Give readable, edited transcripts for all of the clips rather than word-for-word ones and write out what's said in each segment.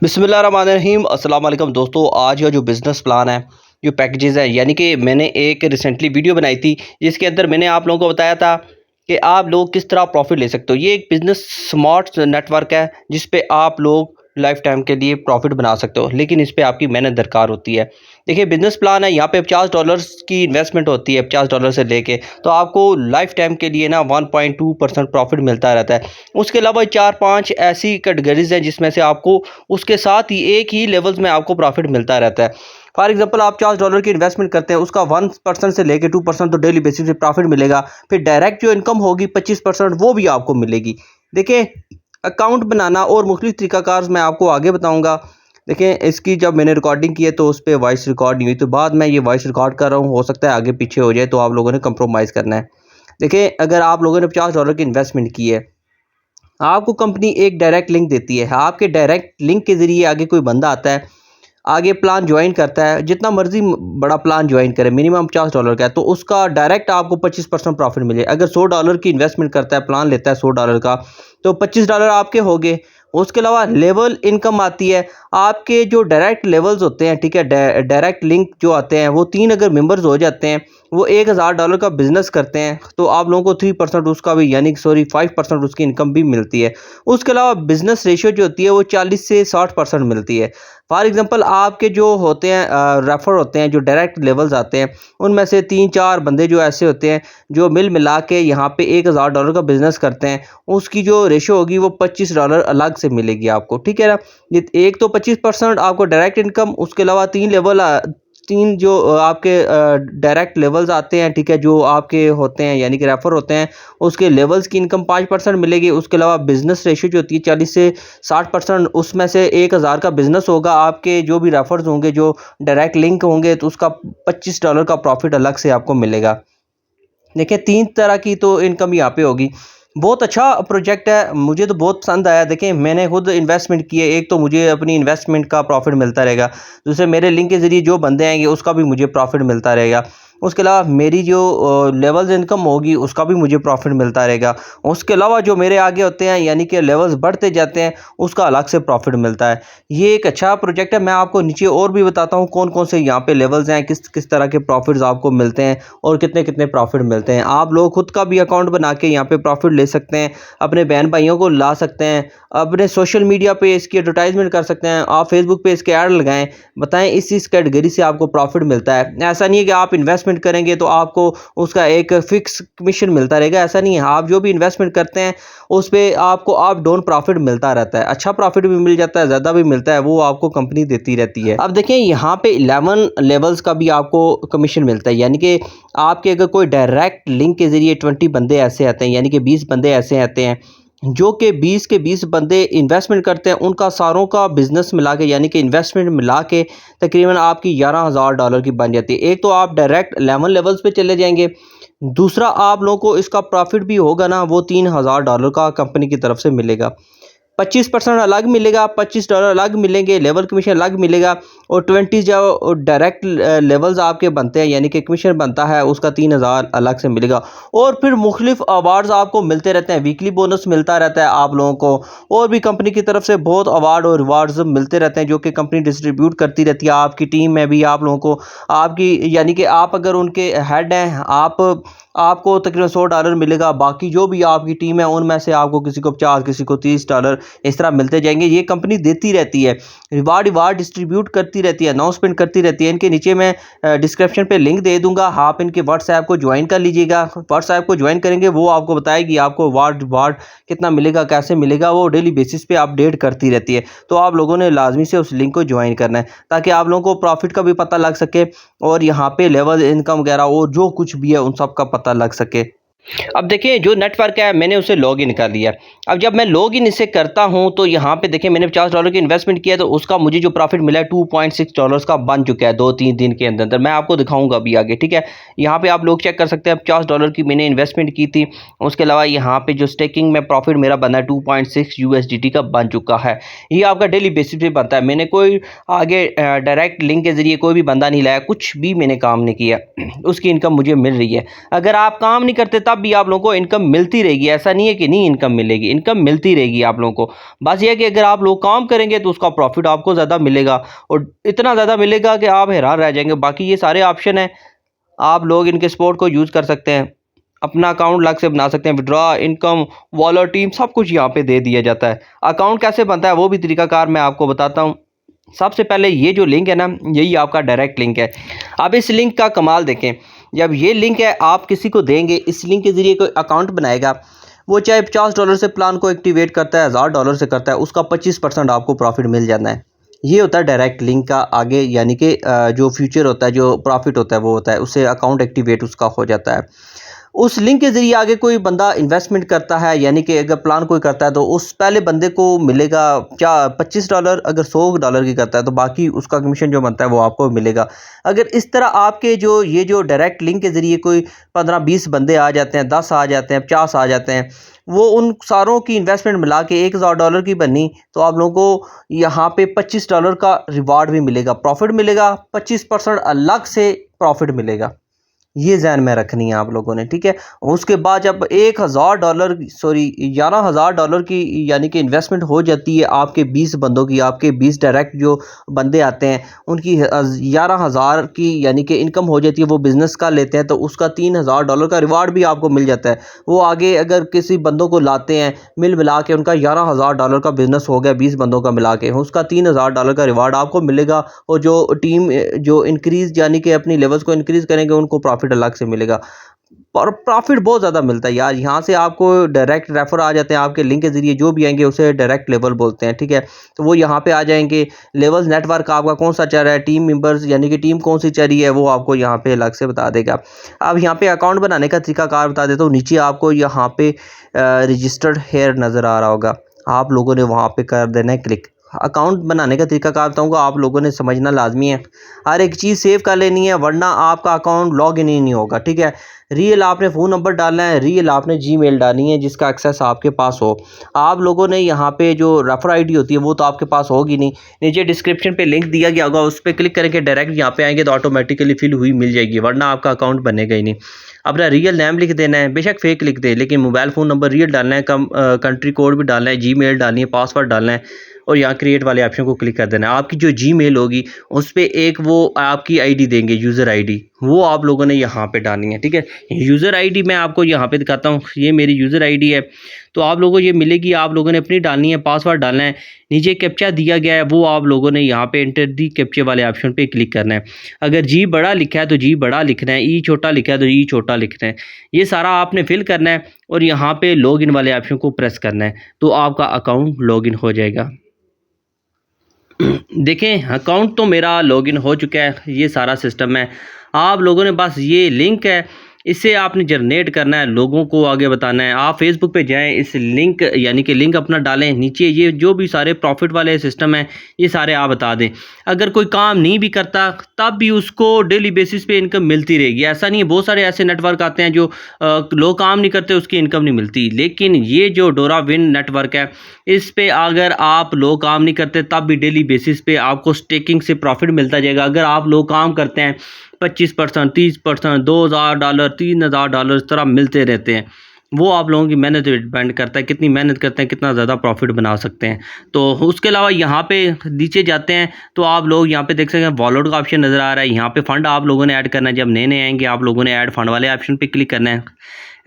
बिस्मिल्लाहिर्रहमानिर्रहीम अस्सलाम वालेकुम दोस्तों। आज का जो बिज़नेस प्लान है, जो पैकेजेज़ है, यानी कि मैंने एक रिसेंटली वीडियो बनाई थी जिसके अंदर मैंने आप लोगों को बताया था कि आप लोग किस तरह प्रॉफिट ले सकते हो। ये एक बिज़नेस स्मार्ट नेटवर्क है जिस पे आप लोग लाइफ टाइम के लिए प्रॉफिट बना सकते हो, लेकिन इस पे आपकी मेहनत दरकार होती है। देखिए बिज़नेस प्लान है, यहाँ पे $50 की इन्वेस्टमेंट होती है, $50 से लेके तो आपको लाइफ टाइम के लिए ना 1.2% प्रॉफिट मिलता रहता है। उसके अलावा 4-5 ऐसी कैटेगरीज़ हैं जिसमें से आपको उसके साथ ही एक ही लेवल्स में आपको प्रॉफिट मिलता रहता है। फॉर एग्जांपल आप $50 की इन्वेस्टमेंट करते हैं, उसका 1% से लेके 2% तो डेली बेसिस पे प्रॉफिट मिलेगा। फिर डायरेक्ट जो इनकम होगी 25% वो भी आपको मिलेगी। देखिए अकाउंट बनाना और मुख्तलिफ तरीक़ाकार मैं आपको आगे बताऊँगा। देखें इसकी जब मैंने रिकॉर्डिंग की है तो उस पे वॉइस रिकॉर्ड नहीं हुई, तो बाद में ये वॉइस रिकॉर्ड कर रहा हूँ, हो सकता है आगे पीछे हो जाए, तो आप लोगों ने कंप्रोमाइज़ करना है। देखिए अगर आप लोगों ने $50 की इन्वेस्टमेंट की है, आपको कंपनी एक डायरेक्ट लिंक देती है। आपके डायरेक्ट लिंक के ज़रिए आगे कोई बंदा आता है, आगे प्लान ज्वाइन करता है, जितना मर्ज़ी बड़ा प्लान ज्वाइन करे, मिनिमम $50 का है, तो उसका डायरेक्ट आपको 25% प्रॉफिट मिले। अगर $100 की इन्वेस्टमेंट करता है, प्लान लेता है $100 का, तो $25 आपके हो गए। उसके अलावा लेवल इनकम आती है, आपके जो डायरेक्ट लेवल्स होते हैं, ठीक है, डायरेक्ट लिंक जो आते हैं, वो 3 अगर मेंबर्स हो जाते हैं, वो $1000 का बिज़नेस करते हैं, तो आप लोगों को 3% उसका भी, यानी कि सॉरी 5% उसकी इनकम भी मिलती है। उसके अलावा बिज़नेस रेशियो जो होती है वो 40 से 60% मिलती है। फॉर एग्ज़ाम्पल आपके जो होते हैं रेफ़र होते हैं, जो डायरेक्ट लेवल्स आते हैं, उनमें से 3-4 बंदे जो ऐसे होते हैं जो मिल मिला के यहाँ पे $1000 का बिज़नेस करते हैं, उसकी जो रेशियो होगी वो $25 अलग से मिलेगी आपको, ठीक है ना। ये एक तो 25% आपको डायरेक्ट इनकम, उसके अलावा 3 जो आपके डायरेक्ट लेवल्स आते हैं, ठीक है, जो आपके होते हैं यानी कि रेफ़र होते हैं, उसके लेवल्स की इनकम 5% मिलेगी। उसके अलावा बिज़नेस रेशियो जो होती है 40 से 60%, उसमें से 1000 का बिज़नेस होगा, आपके जो भी रेफ़र्स होंगे, जो डायरेक्ट लिंक होंगे, तो उसका $25 का प्रॉफिट अलग से आपको मिलेगा। देखिए 3 तरह की तो इनकम यहाँ पे होगी। बहुत अच्छा प्रोजेक्ट है, मुझे तो बहुत पसंद आया। देखिए मैंने खुद इन्वेस्टमेंट की है, एक तो मुझे अपनी इन्वेस्टमेंट का प्रॉफिट मिलता रहेगा, दूसरे मेरे लिंक के ज़रिए जो बंदे आएँगे उसका भी मुझे प्रॉफिट मिलता रहेगा। उसके अलावा मेरी जो लेवल्स इनकम होगी उसका भी मुझे प्रॉफिट मिलता रहेगा। उसके अलावा जो मेरे आगे होते हैं यानी कि लेवल्स बढ़ते जाते हैं, उसका अलग से प्रॉफिट मिलता है। ये एक अच्छा प्रोजेक्ट है। मैं आपको नीचे और भी बताता हूँ कौन-कौन से यहाँ पे लेवल्स हैं, किस तरह के प्रॉफिट्स आपको मिलते हैं और कितने-कितने प्रॉफिट मिलते हैं। आप लोग खुद का भी अकाउंट बना के यहाँ पे प्रॉफिट ले सकते हैं, अपने बहन भाइयों को ला सकते हैं, अपने सोशल मीडिया पे इसकी एडवर्टाइज़मेंट कर सकते हैं, आप फेसबुक पे इसके ऐड लगाएँ, बताएँ इस कैटेगरी से आपको प्रॉफिट मिलता है। ऐसा नहीं है कि आप इन्वेस्टमेंट करेंगे तो आपको उसका एक फ़िक्स कमीशन मिलता रहेगा, ऐसा नहीं है। आप जो भी इन्वेस्टमेंट करते हैं उस पे आपको अप डाउन प्रॉफिट मिलता रहता है। अच्छा प्रॉफिट भी मिल जाता है, ज़्यादा भी मिलता है, वो आपको कंपनी देती रहती है। अब देखें यहाँ पे 11 लेवल्स का भी आपको कमीशन मिलता है, यानी कि आपके अगर कोई डायरेक्ट लिंक के ज़रिए 20 बंदे ऐसे आते हैं, यानी कि 20 बंदे ऐसे आते हैं जो कि 20 के 20 बंदे इन्वेस्टमेंट करते हैं, उनका सारों का बिज़नेस मिला के यानी कि इन्वेस्टमेंट मिला के तकरीबन आपकी $11,000 की बन जाती है। एक तो आप डायरेक्ट 11 लेवल्स पे चले जाएँगे, दूसरा आप लोगों को इसका प्रॉफिट भी होगा ना, वो $3000 का कंपनी की तरफ से मिलेगा। 25% अलग मिलेगा, $25 अलग मिलेंगे, लेवल कमीशन अलग मिलेगा, और 20 जो डायरेक्ट लेवल्स आपके बनते हैं यानी कि कमीशन बनता है उसका 3000 अलग से मिलेगा। और फिर मुख्तलिफ अवार्ड्स आपको मिलते रहते हैं, वीकली बोनस मिलता रहता है आप लोगों को, और भी कंपनी की तरफ से बहुत अवार्ड और रिवार्ड्स मिलते रहते हैं जो कि कंपनी डिस्ट्रीब्यूट करती रहती है। आपकी टीम में भी आप लोगों को, आपकी यानी कि आप अगर उनके हेड हैं, आपको तकरीबन $100 मिलेगा, बाकी जो भी आपकी टीम है उनमें से आपको किसी को 50, किसी को $30 इस तरह मिलते जाएंगे। ये कंपनी देती रहती है, रिवार्ड डिस्ट्रीब्यूट करती रहती है, अनाउंसमेंट करती रहती है। इनके नीचे मैं डिस्क्रिप्शन पे लिंक दे दूंगा, आप इनके व्हाट्सएप को ज्वाइन कर लीजिएगा। व्हाट्सएप को ज्वाइन करेंगे वो आपको बताएगी आपको वार्ड कितना मिलेगा, कैसे मिलेगा, वो डेली बेसिस पे अपडेट करती रहती है। तो आप लोगों ने लाजमी से उस लिंक को ज्वाइन करना है ताकि आप लोगों को प्रॉफिट का भी पता लग सके और यहाँ पे लेवल इनकम वगैरह और जो कुछ भी है उन सब का पता लग सके। अब देखिए जो नेटवर्क है मैंने उसे लॉग इन कर लिया। अब जब मैं लॉग इन इसे करता हूं तो यहाँ पे देखिए मैंने $50 की इन्वेस्टमेंट किया, तो उसका मुझे जो प्रॉफिट मिला है $2.6 का बन चुका है 2-3 दिन के अंदर अंदर। मैं आपको दिखाऊंगा अभी आगे, ठीक है। यहाँ पे आप लोग चेक कर सकते हैं, $50 की मैंने इन्वेस्टमेंट की थी। उसके अलावा यहाँ पे जो स्टेकिंग में प्रॉफिट मेरा बना है 2.6 USDT का बन चुका है। ये आपका डेली बेसिस पे बनता है। मैंने कोई आगे डायरेक्ट लिंक के जरिए कोई भी बंदा नहीं लाया, कुछ भी मैंने काम नहीं किया, उसकी इनकम मुझे मिल रही है। अगर आप काम नहीं करते तब तब भी आप लोगों को इनकम मिलती रहेगी। ऐसा नहीं है कि नहीं इनकम मिलेगी, इनकम मिलती रहेगी आप लोगों को। बस ये है कि अगर आप लोग काम करेंगे तो उसका प्रॉफिट आपको ज़्यादा मिलेगा, और इतना ज़्यादा मिलेगा कि आप हैरान रह जाएंगे। बाकी ये सारे ऑप्शन हैं, आप लोग इनके सपोर्ट को यूज़ कर सकते हैं, अपना अकाउंट अलग से बना सकते हैं, विड्रॉ, इनकम, वॉलेट, टीम सब कुछ यहाँ पे दे दिया जाता है। अकाउंट कैसे बनता है वो भी तरीकाकार मैं आपको बताता हूँ। सबसे पहले ये जो लिंक है ना, यही आपका डायरेक्ट लिंक है। अब इस लिंक का कमाल देखें, जब ये लिंक है आप किसी को देंगे, इस लिंक के ज़रिए कोई अकाउंट बनाएगा, वो चाहे $50 से प्लान को एक्टिवेट करता है, $1000 से करता है, उसका 25% आपको प्रॉफिट मिल जाना है। ये होता है डायरेक्ट लिंक का आगे, यानी कि जो फ्यूचर होता है, जो प्रॉफिट होता है वो होता है, उससे अकाउंट एक्टिवेट उसका हो जाता है। उस लिंक के ज़रिए आगे कोई बंदा इन्वेस्टमेंट करता है, यानी कि अगर प्लान कोई करता है तो उस पहले बंदे को मिलेगा क्या $25, अगर $100 की करता है तो बाकी उसका कमीशन जो बनता है वो आपको मिलेगा। अगर इस तरह आपके जो डायरेक्ट लिंक के ज़रिए कोई 15-20 बंदे आ जाते हैं, 10 आ जाते हैं, 50 आ जाते हैं, वो उन सारों की इन्वेस्टमेंट मिला के $1000 की बनी, तो आप लोगों को यहाँ पे $25 का रिवार्ड भी मिलेगा, प्रॉफिट मिलेगा, 25% अलग से प्रॉफिट मिलेगा। ये ज़हन में रखनी है आप लोगों ने, ठीक है। उसके बाद जब $11,000 की यानी कि इन्वेस्टमेंट हो जाती है आपके 20 बंदों की, आपके 20 डायरेक्ट जो बंदे आते हैं उनकी 11,000 की यानी कि इनकम हो जाती है, वो बिज़नेस का लेते हैं तो उसका $3,000 का रिवार्ड भी आपको मिल जाता है। वो आगे अगर किसी बंदों को लाते हैं, मिल मिला के उनका $11,000 का बिज़नेस हो गया 20 बंदों का मिला के, उसका $3,000 का रिवार्ड आपको मिलेगा। और जो टीम जो इंक्रीज़ यानी कि अपनी लेवल्स को इंक्रीज़ करेंगे उनको प्रॉफिट अलग से मिलेगा। और प्रॉफिट बहुत ज़्यादा मिलता है यार। यहाँ से आपको डायरेक्ट रेफर आ जाते हैं, आपके लिंक के ज़रिए जो भी आएंगे उसे डायरेक्ट लेवल बोलते हैं, ठीक है। तो वो यहाँ पे आ जाएंगे। लेवल्स नेटवर्क आपका कौन सा चल रहा है, टीम मेंबर्स यानी कि टीम कौन सी चल रही है, वो आपको यहाँ पे अलग से बता देगा। अब यहाँ पे अकाउंट बनाने का तरीकाकार बता देता हूँ। नीचे आपको यहाँ पे रजिस्टर्ड हेयर नज़र आ रहा होगा, आप लोगों ने वहाँ पे कर देना है क्लिक। अकाउंट बनाने का तरीका कार बताऊँगा, आप लोगों ने समझना लाजमी है। हर एक चीज़ सेव कर लेनी है, वरना आपका अकाउंट लॉग इन ही नहीं होगा, ठीक है। रियल आपने फ़ोन नंबर डालना है, रियल आपने जीमेल डालनी है जिसका एक्सेस आपके पास हो। आप लोगों ने यहाँ पे जो रेफर आईडी होती है वो तो आपके पास होगी नहीं। नीचे डिस्क्रिप्शन पे लिंक दिया गया होगा, उस पर क्लिक करके डायरेक्ट यहाँ पे आएंगे तो ऑटोमेटिकली फिल हुई मिल जाएगी, वरना आपका अकाउंट बनेगा ही नहीं। अपना रियल नेम लिख देना है, बेशक फेक लिख दे, लेकिन मोबाइल फ़ोन नंबर रियल डालना है, कंट्री कोड भी डालना है, जीमेल डालनी है, पासवर्ड डालना है, और यहाँ क्रिएट वाले ऑप्शन को क्लिक कर देना है। आपकी जो जीमेल होगी उस पे एक वो आपकी आईडी देंगे, यूज़र आईडी, वो आप लोगों ने यहाँ पे डालनी है, ठीक है। यूज़र आईडी मैं आपको यहाँ पे दिखाता हूँ, ये मेरी यूज़र आईडी है, तो आप लोगों को ये मिलेगी, आप लोगों ने अपनी डालनी है, पासवर्ड डालना है। नीचे कैप्चा दिया गया है, वो आप लोगों ने यहाँ पे एंटर दी कैप्चे वाले ऑप्शन पे क्लिक करना है। अगर जी बड़ा लिखा है तो जी बड़ा लिखना है, ई छोटा लिखा है तो ई छोटा लिखना है। ये सारा आपने फिल करना है और यहाँ पे लॉगिन वाले ऑप्शन को प्रेस करना है, तो आपका अकाउंट लॉगिन हो जाएगा। देखें अकाउंट तो मेरा लॉगिन हो चुका है, ये सारा सिस्टम है। आप लोगों ने बस ये लिंक है, इससे आपने जनरेट करना है, लोगों को आगे बताना है। आप फेसबुक पे जाएं, इस लिंक यानी कि लिंक अपना डालें, नीचे ये जो भी सारे प्रॉफिट वाले सिस्टम हैं ये सारे आप बता दें। अगर कोई काम नहीं भी करता तब भी उसको डेली बेसिस पे इनकम मिलती रहेगी। ऐसा नहीं है, बहुत सारे ऐसे नेटवर्क आते हैं जो लोग काम नहीं करते उसकी इनकम नहीं मिलती, लेकिन ये जो डोरा विन नेटवर्क है इस पे अगर आप लोग काम नहीं करते तब भी डेली बेसिस पे आपको स्टेकिंग से प्रॉफिट मिलता जाएगा। अगर आप लोग काम करते हैं 25%, 30%, $2,000, $3,000 इस तरह मिलते रहते हैं। वो आप लोगों की मेहनत पे डिपेंड करता है, कितनी मेहनत करते हैं, कितना ज़्यादा प्रॉफिट बना सकते हैं। तो उसके अलावा यहाँ पे नीचे जाते हैं तो आप लोग यहाँ पे देख सकते हैं वॉलेट का ऑप्शन नज़र आ रहा है। यहाँ पे फ़ंड आप लोगों ने ऐड करना है, जब नए नए आएंगे आप लोगों ने ऐड फंड वाले ऑप्शन पे क्लिक करना है।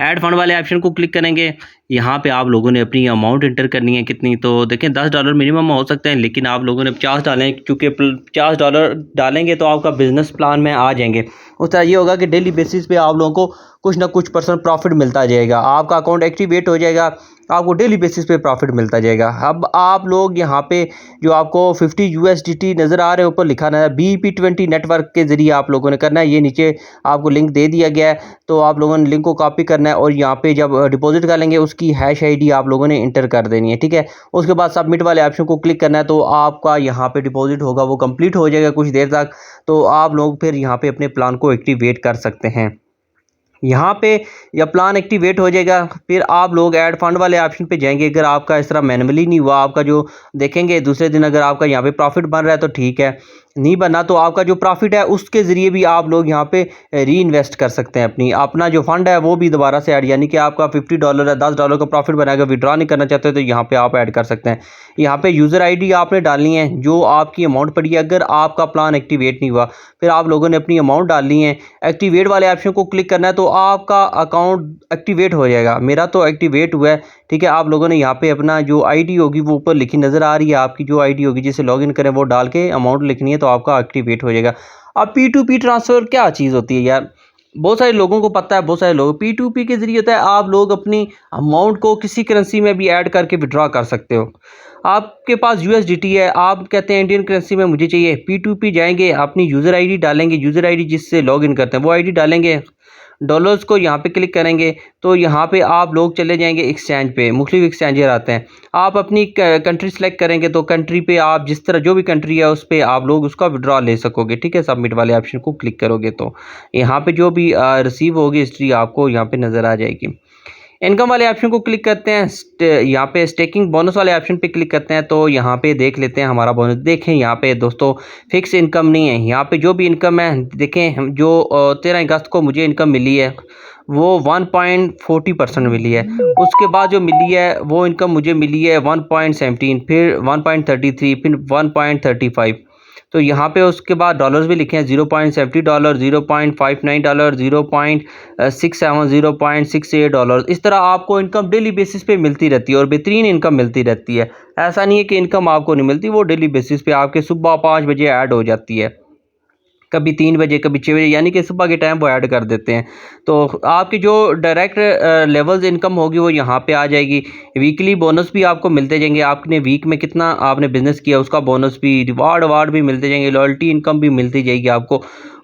ऐड फंड वाले ऑप्शन को क्लिक करेंगे, यहाँ पे आप लोगों ने अपनी अमाउंट एंटर करनी है कितनी, तो देखें $10 मिनिमम हो सकते हैं, लेकिन आप लोगों ने 50 डालें, क्योंकि $50 डालेंगे तो आपका बिजनेस प्लान में आ जाएंगे। उस तरह ये होगा कि डेली बेसिस पे आप लोगों को कुछ ना कुछ % प्रॉफिट मिलता जाएगा, आपका अकाउंट एक्टिवेट हो जाएगा, आपको डेली बेसिस पे प्रॉफिट मिलता जाएगा। अब आप लोग यहाँ पे जो आपको 50 USDT नज़र आ रहे हैं ऊपर लिखा ना है, BEP20 नेटवर्क के ज़रिए आप लोगों ने करना है। ये नीचे आपको लिंक दे दिया गया है, तो आप लोगों ने लिंक को कॉपी करना है और यहाँ पे जब डिपॉजिट करेंगे उसकी हैश आईडी आप लोगों ने इंटर कर देनी है, ठीक है। उसके बाद सबमिट वाले ऑप्शन को क्लिक करना है, तो आपका यहाँ पे डिपॉजिट होगा वो कंप्लीट हो जाएगा कुछ देर तक, तो आप लोग फिर यहाँ पे अपने प्लान को एक्टिवेट कर सकते हैं। यहाँ पे या प्लान एक्टिवेट हो जाएगा, फिर आप लोग ऐड फंड वाले ऑप्शन पे जाएंगे। अगर आपका इस तरह मैनुअली नहीं हुआ, आपका जो देखेंगे दूसरे दिन अगर आपका यहाँ पे प्रॉफिट बन रहा है तो ठीक है, नहीं बना तो आपका जो प्रॉफिट है उसके ज़रिए भी आप लोग यहाँ पे री इन्वेस्ट कर सकते हैं अपना जो फंड है वो भी दोबारा से ऐड, यानी कि आपका $50 है, $10 का प्रॉफिट बनाएगा, विड्रॉ नहीं करना चाहते तो यहाँ पे आप ऐड कर सकते हैं। यहाँ पे यूज़र आईडी आपने डालनी है, जो आपकी अमाउंट पड़ी है। अगर आपका प्लान एक्टिवेट नहीं हुआ, फिर आप लोगों ने अपनी अमाउंट डालनी है, एक्टिवेट वाले ऑप्शन को क्लिक करना है तो आपका अकाउंट एक्टिवेट हो जाएगा। मेरा तो एक्टिवेट हुआ है, ठीक है। आप लोगों ने यहाँ पे अपना जो आईडी होगी वो ऊपर लिखी नज़र आ रही है, आपकी जो आईडी होगी जिसे लॉगिन करें वो डाल के अमाउंट लिखनी है तो आपका एक्टिवेट हो जाएगा। अब P2P ट्रांसफ़र क्या चीज़ होती है यार, बहुत सारे लोगों को पता है, बहुत सारे लोग P2P के ज़रिए होता है आप लोग अपनी अमाउंट को किसी करेंसी में भी ऐड करके विड्रॉ कर सकते हो। आपके पास USDT है, आप कहते हैं इंडियन करेंसी में मुझे चाहिए, P2P जाएंगे, अपनी यूज़र आईडी डालेंगे, यूज़र आईडी जिससे लॉगिन करते हैं वो आईडी डालेंगे, डॉलर्स को यहाँ पे क्लिक करेंगे तो यहाँ पे आप लोग चले जाएंगे एक्सचेंज पे। मुख्तलिफ एक्सचेंजर आते हैं, आप अपनी कंट्री सेलेक्ट करेंगे तो कंट्री पे आप जिस तरह जो भी कंट्री है उस पर आप लोग उसका विड्रॉ ले सकोगे, ठीक है। सबमिट वाले ऑप्शन को क्लिक करोगे तो यहाँ पे जो भी रिसीव होगी हिस्ट्री आपको यहाँ पे नज़र आ जाएगी। इनकम वाले ऑप्शन को क्लिक करते हैं, यहाँ पे स्टेकिंग बोनस वाले ऑप्शन पे क्लिक करते हैं तो यहाँ पे देख लेते हैं हमारा बोनस। देखें यहाँ पे दोस्तों फिक्स इनकम नहीं है, यहाँ पे जो भी इनकम है देखें, हम जो 13 अगस्त को मुझे इनकम मिली है वो 1.40% मिली है। उसके बाद जो मिली है वो इनकम मुझे मिली है 1.17, फिर 1.33, फिर 1.35। तो यहाँ पे उसके बाद डॉलर्स भी लिखे हैं, $0.70, $0.59, $0.67, $0.68। इस तरह आपको इनकम डेली बेसिस पे मिलती रहती है और बेहतरीन इनकम मिलती रहती है। ऐसा नहीं है कि इनकम आपको नहीं मिलती, वो डेली बेसिस पे आपके सुबह 5 बजे ऐड हो जाती है, कभी 3 बजे, कभी 6 बजे, यानी कि सुबह के टाइम वो ऐड कर देते हैं। तो आपकी जो डायरेक्ट लेवल्स इनकम होगी वो यहाँ पे आ जाएगी। वीकली बोनस भी आपको मिलते जाएंगे, आपने वीक में कितना आपने बिज़नेस किया उसका बोनस भी, रिवार्ड भी मिलते जाएंगे, लॉयल्टी इनकम भी मिलती जाएगी आपको।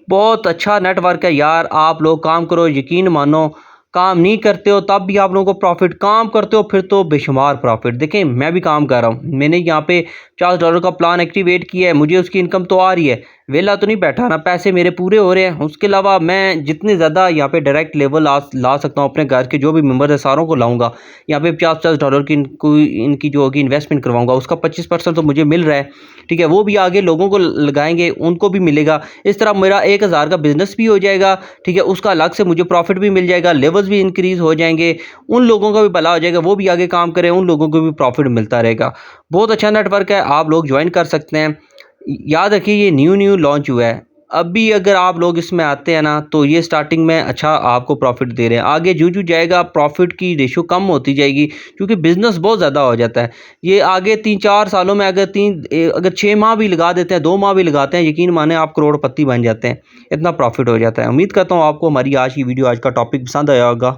बहुत अच्छा नेटवर्क है यार, आप लोग काम करो, यकीन मानो। काम नहीं करते हो तब भी आप लोगों को प्रॉफिट, काम करते हो फिर तो बेशुमार प्रॉफिट। देखें मैं भी काम कर रहा हूँ, मैंने यहाँ पे $50 का प्लान एक्टिवेट किया है, मुझे उसकी इनकम तो आ रही है, वेला तो नहीं बैठा ना, पैसे मेरे पूरे हो रहे हैं। उसके अलावा मैं जितने ज़्यादा यहाँ पे डायरेक्ट लेवल ला सकता हूँ, अपने घर के जो भी मेम्बर है सारों को लाऊंगा, यहाँ पे $50 की इनकी जो होगी इन्वेस्टमेंट करवाऊंगा, उसका 25% तो मुझे मिल रहा है, ठीक है। वो भी आगे लोगों को लगाएंगे, उनको भी मिलेगा। इस तरह मेरा 1000 का बिजनेस भी हो जाएगा, ठीक है। उसका अलग से मुझे प्रॉफिट भी मिल जाएगा, लेवल्स भी इंक्रीज़ हो जाएंगे, उन लोगों का भी भला हो जाएगा, वो भी आगे काम करें, उन लोगों को भी प्रॉफिट मिलता रहेगा। बहुत अच्छा नेटवर्क है, आप लोग ज्वाइन कर सकते हैं। याद रखिए ये न्यू लॉन्च हुआ है, अभी अगर आप लोग इसमें आते हैं ना तो ये स्टार्टिंग में अच्छा आपको प्रॉफिट दे रहे हैं, आगे जो जाएगा प्रॉफिट की रेशो कम होती जाएगी क्योंकि बिज़नेस बहुत ज़्यादा हो जाता है। ये आगे 3-4 सालों में अगर 6 माह भी लगा देते हैं, 2 माह भी लगाते हैं, यकीन माने आप करोड़पति बन जाते हैं, इतना प्रॉफिट हो जाता है। उम्मीद करता हूँ आपको हमारी आज की वीडियो, आज का टॉपिक पसंद आया होगा।